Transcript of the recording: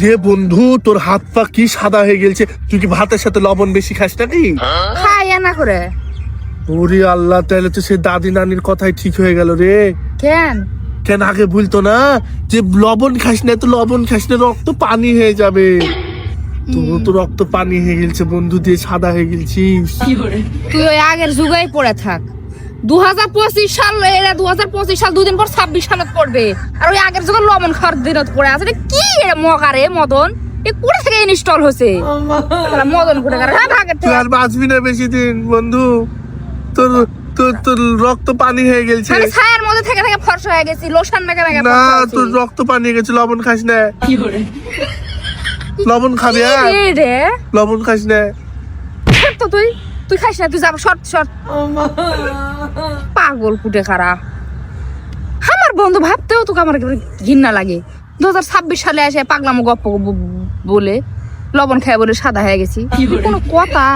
রে বন্ধু, তোর হাত পা কি সাদা হয়ে গেছে। তুই কি ভাতের সাথে লবণ বেশি খাস নাকি? খাই না করে। ওরে আল্লাহ, তাহলে তো সে দাদি নানির কথাই ঠিক হয়ে গেল রে। কেন কেন আগে বলতো না যে লবণ খাস না, তো লবণ খাস না, রক্ত পানি হয়ে যাবে। তোর তো রক্ত পানি হয়ে গেছে বন্ধু, দিয়ে সাদা হয়ে গেছিস। তুই ওই আগের যুগেই পড়ে থাক। 2025 সাল, এরা 2025 সাল, দুদিন পর 26 সালত পড়বে। আর ওই আগের যুগের লবণ খাওয়ার দিনত পড়ে আছে। এটা কি মগারে মদন, এ কোথা থেকে ইনস্টল হয়েছে? মদন কোথা করে? হ্যাঁ, ভাগের তুই থেকে। আর বাঁচবি না বেশি দিন বন্ধু। তোর তোর তোর রক্ত পানি হয়ে গেছে। আমি ছায়ার মধ্যে থেকে থেকে ফর্সা হয়ে গেছি, লোশন মেখে মেখে না, ফর্সা হয়েছি। তোর রক্ত পানি হয়ে গেছে। লবণ খাস না। লবণ খাবি? কি রে? লবণ খাস না। ছাড় তো তুই, তুই খাইস না, তুই যাব শর্ট শর্ট। পাগল কুটে খারা। আমার বন্ধু ভাবতেও তোকে আমার একেবারে ঘৃণা লাগে। 2026 সালে এসে পাগলামো গপ্প বলে লবণ খেয়ে বলে সাদা হয়ে গেছি। কোনো কথা?